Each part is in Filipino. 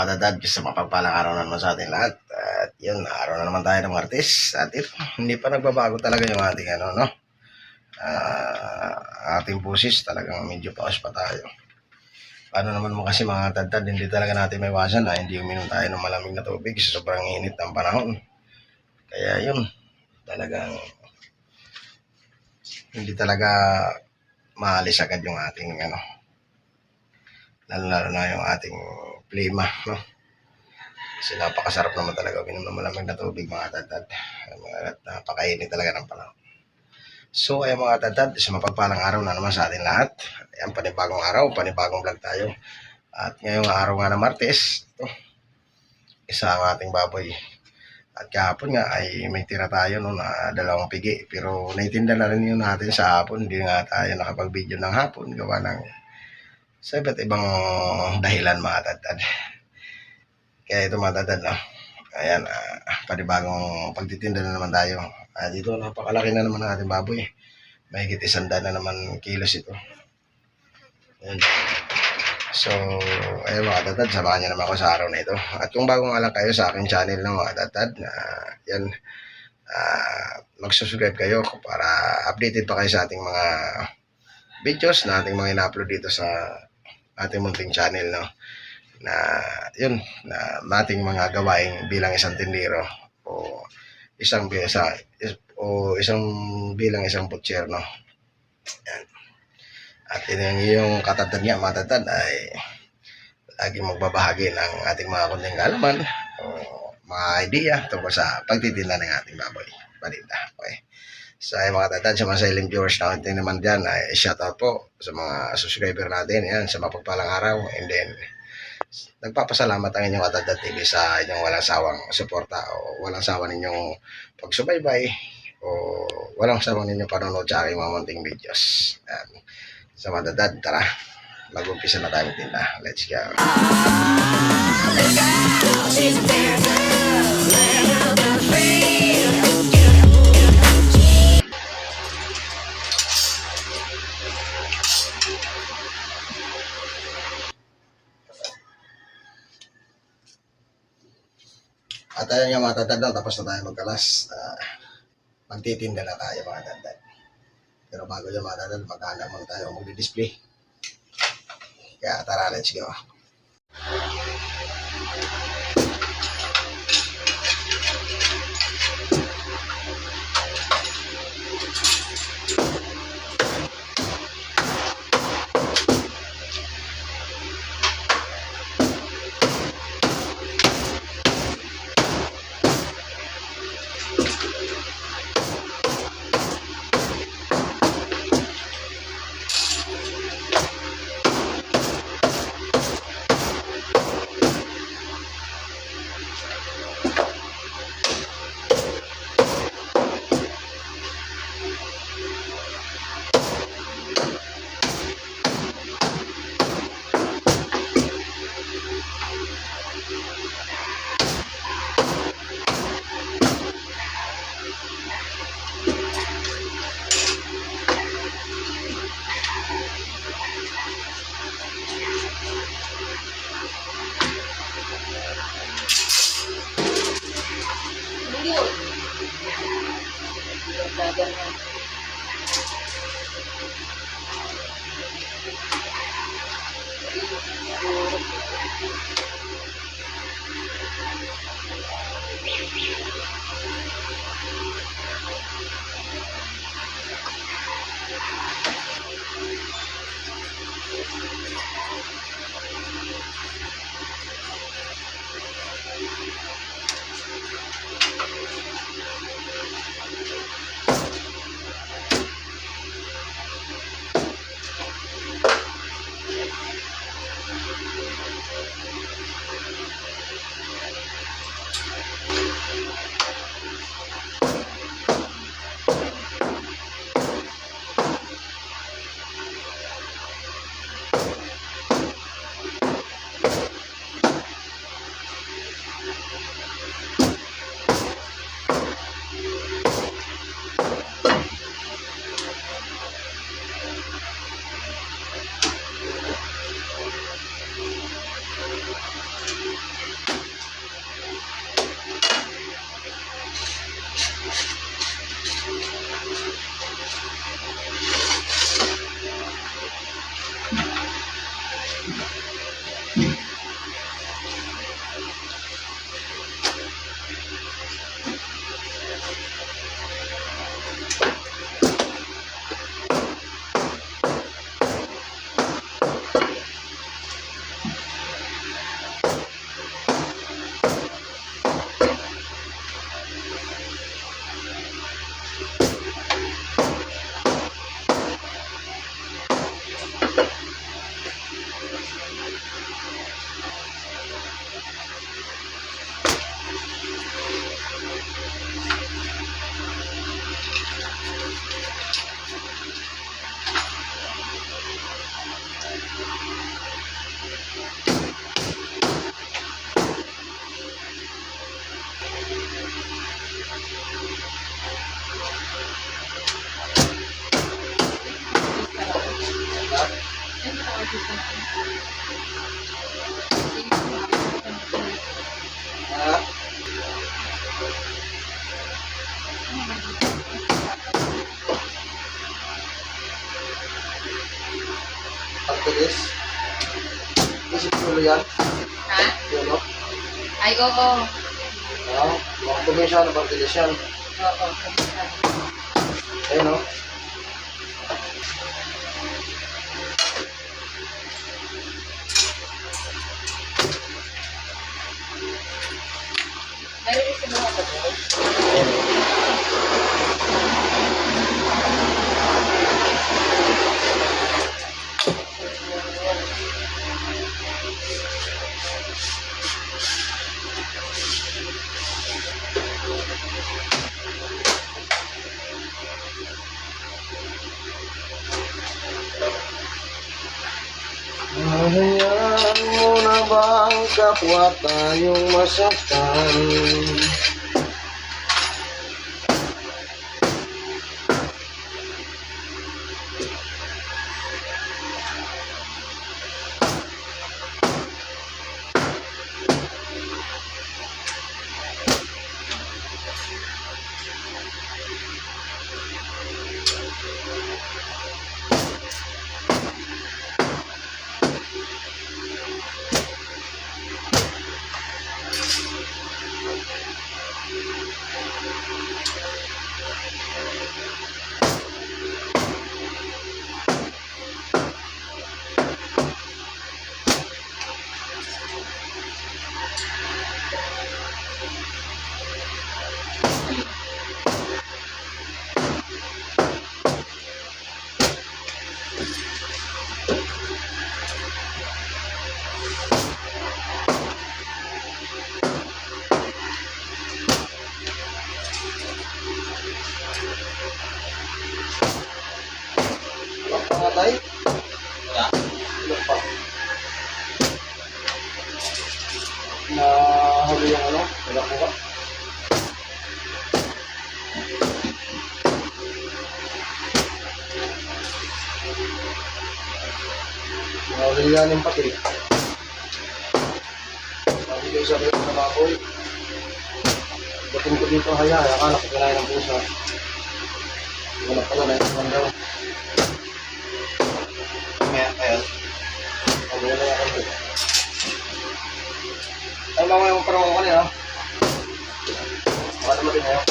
kadadad, sa mapagpalang araw na naman sa ating lahat. At yun, araw na naman tayo ng Martes. At ito, hindi pa nagbabago talaga yung ating no? Ating busis, talagang medyo paus pa tayo. Paano naman mo kasi mga kadadad, hindi talaga natin may iwasan na hindi uminom tayo ng malamig na tubig sa sobrang init ng panahon. Kaya yun, talagang hindi talaga maalis agad yung ating lalo na yung ating plima, no? Kasi napakasarap naman talaga uminom ng malamig na tubig, mga tatad. At napakainit talaga ng panahon. So ay mga tatad, sa mapagpalang araw na naman sa atin lahat. Ayan, panibagong araw, panibagong vlog tayo. At ngayong araw nga na Martes, ito, isa ang ating baboy. At kahapon nga ay may tira tayo na 2 pigi. Pero naitinda na rin yun natin sa hapon. Hindi nga tayo nakapag-video ng hapon. Gawa ng sa iba't ibang dahilan, mga tatad. Kaya ito mga tatad, no? Ayan, panibagong pagtitinda na naman tayo. Dito napakalaki na naman ng ating baboy. Mahigit 100 na naman kilos ito. Ayan. So, ayun mga tatad, samahan niyo naman ako sa araw na ito. At kung bagong alam kayo sa aking channel ng mga tatad, yan, magsusubscribe kayo para updated pa kayo sa ating mga videos na ating mga ina-upload dito sa ating munting channel, no? Na yun, na ating mga gawain bilang isang tindero o isang bilang isang butcher, no? Yan. At yung katatad niya, matatad, ay laging magbabahagi ng ating mga kunting kaalaman o mga idea tungkol sa pagtitinda ng ating baboy. Paninda. Okay. So ay mga tatad, sa mga silent viewers na natin naman dyan, ay shoutout po sa mga subscriber natin. Yan, sa mapagpalang araw. And then, nagpapasalamat ang inyong Katadad TV sa inyong walang sawang suporta o walang sawa ninyong pagsubaybay o walang sawang ninyong panonood sa aking mga munting videos. Yan. Sa mga tatad, tara, mag-umpisa na tayo tinda. Let's go. At ayun nga mga tatad, tapos na tayo magkalas. Magtitinda na tayo mga tatad. Pero bago yung mga tatad, magkala muna tayo mag-display. Kaya tara, let's go. Ha? Pagtilis? Isip tulo yan? Ha? Yun, no? Ay, oo. Oo. Mga tumisya na pagtilis yan. Oo. Ayun, no? Meron isa mga ba doon? Hayaan mo na ba ang kapwa tayong masaktan? Pangatay? Wala. Wala pa. Nahuli yung ano? Wala ko ba? Nahuli yan yung pati. Nahuli yung sabi ko sa baboy. Dating ko dito haya, akala ko kinain ng pusa. Wala pala na yung daw. Ayan. Ang wala yan ako. Ay, mamaya mo parang ako kanina. Baka naman din ngayon.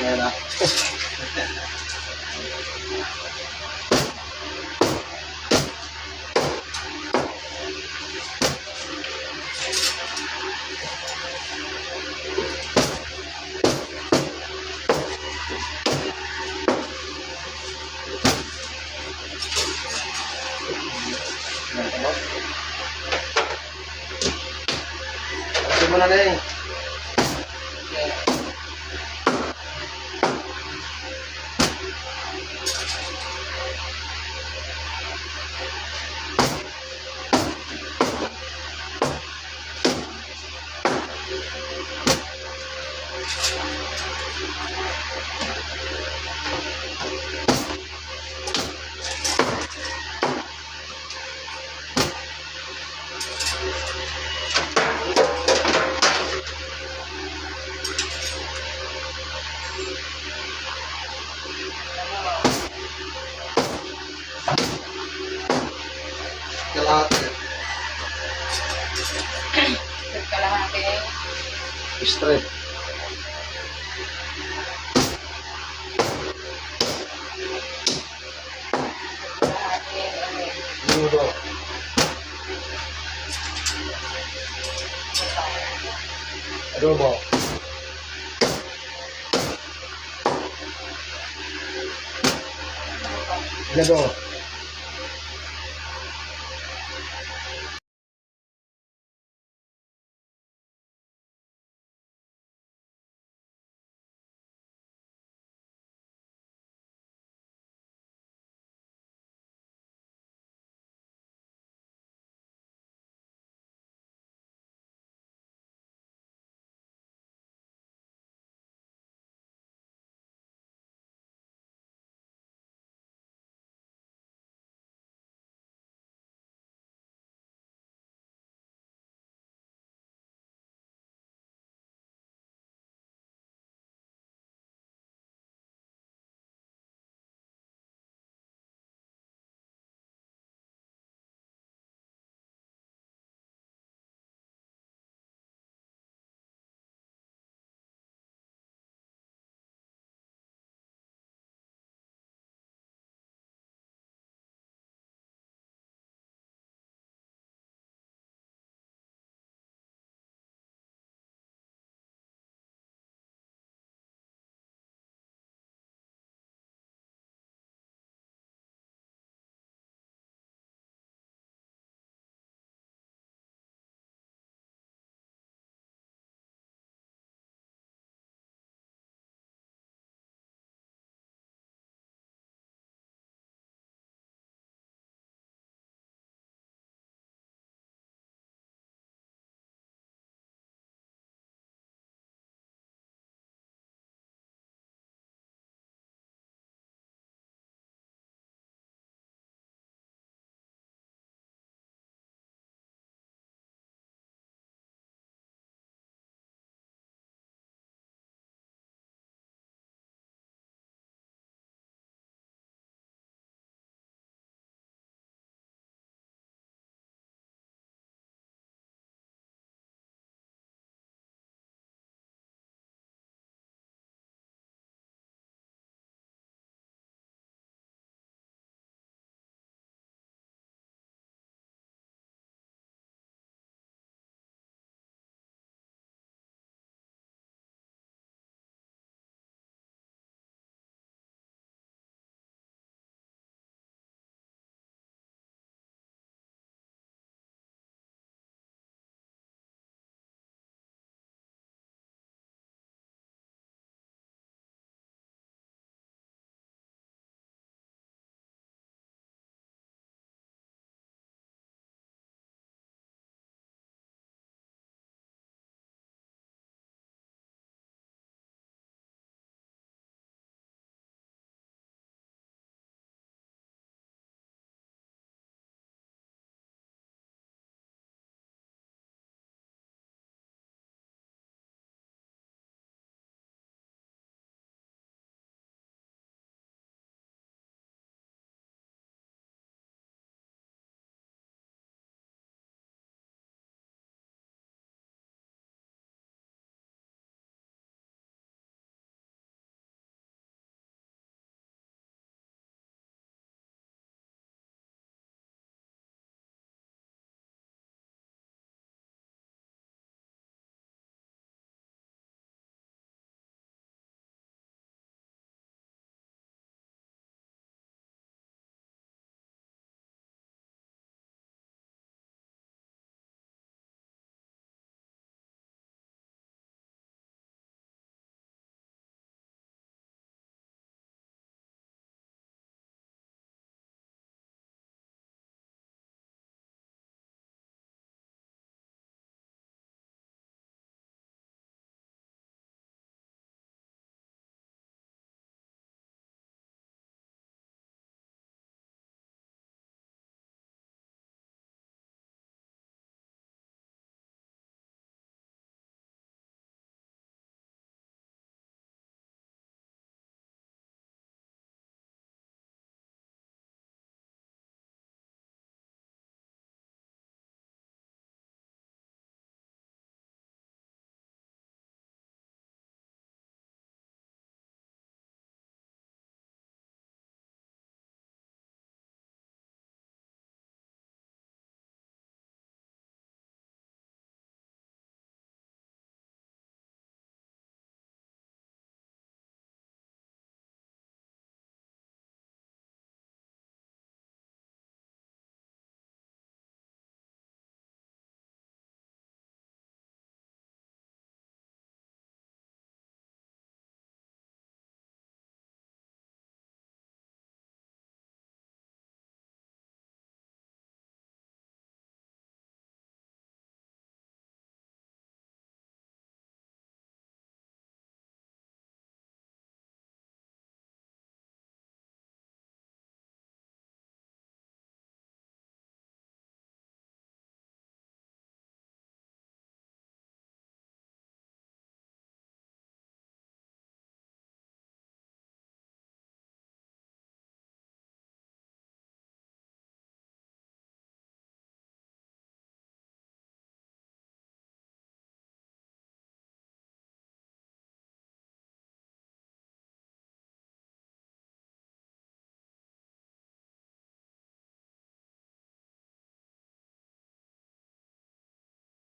Ngayon na. Kasi mo na na eh. Kalahati. Kalahati. Straight. Kalahati. Nudo. Adobo. Gado.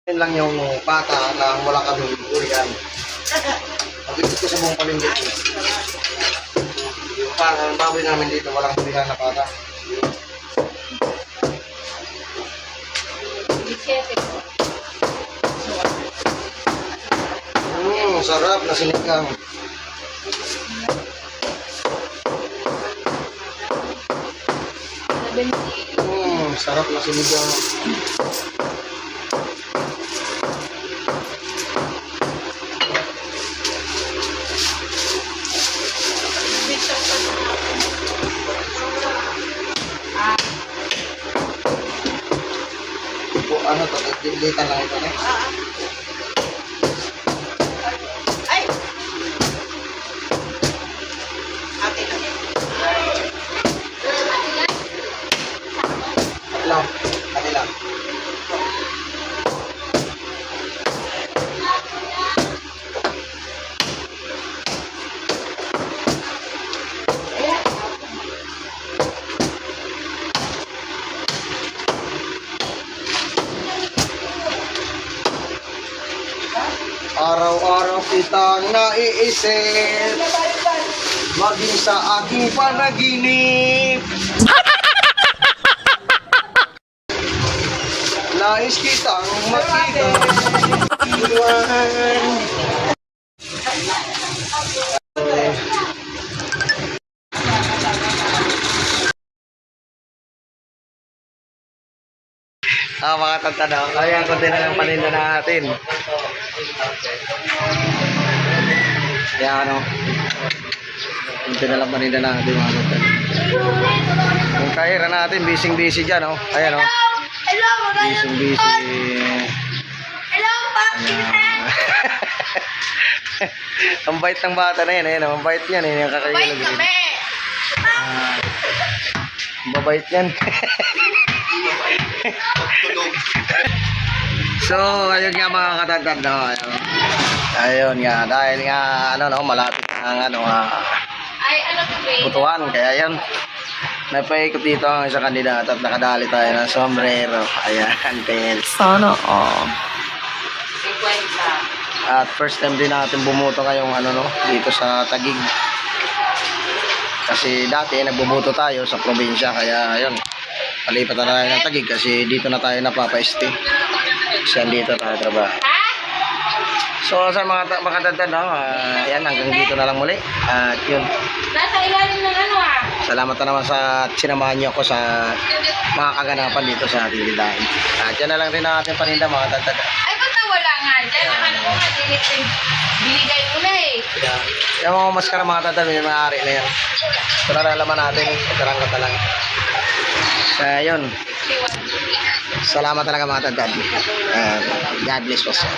Yan lang yung pata na wala kami ulian. Pag-ibig ko sa buong palengke. Yung pata, ang baboy namin dito, walang ulian na pata. Bisete po. Sarap na sinigang. Sarap na sinigang. Po, ano to? Dilitan lang ito, no? Ay! Ate lang. Lang. Ate lang. Araw-araw kitang naiisip, maging sa aking panaginip. Nais kitang makita. Iwan. Mga tatanaw. Ayan, konti na lang paninda natin. Kaya ano, konti na lang paninda natin mga tatanaw. Yung kahira natin, busy dyan, oh. Ayan, oh. Hello, Busy. Hello, Papitan. Ang bait ng bata na yan, ayan, oh. Ang bait niyan, eh. Yung Bait kakainin kami. Babait yan. So, ayun nga mga katantad, no? Ayun nga, dahil nga, ano, no, malapit ang, ano, Ay, ano po ba? butuan. Kaya yan, napaikot dito ang isang kandidato at nakadali tayo ng sombrero. Ayan, pens. Sana, oh. 50. At first time din natin bumuto ngayong, ano, no, dito sa Taguig. Kasi dati, nagbubuto tayo sa probinsya. Kaya, ayun, palipat na tayo ng Taguig kasi dito na tayo napapa-stay. Kasi dito tayo trabaho. Ha? So sa mga katantad, no, ayan, hanggang dito na lang muli. At yun, Nasa ilalim ng ano ah? salamat na naman sa sinamahan niyo ako sa mga kaganapan dito sa ating tindahan. At yan na lang rin ang ating paninda mga katantad. Ay, ba't nawala nga dyan? Ang ano ko nga, binigay mo na eh. Yung mga maskara mga katantad, may maaari na yan. Ito na nalaman natin, karanggat na lang. Kaya yun, 61. salamat talaga mga katantad. God bless po sir.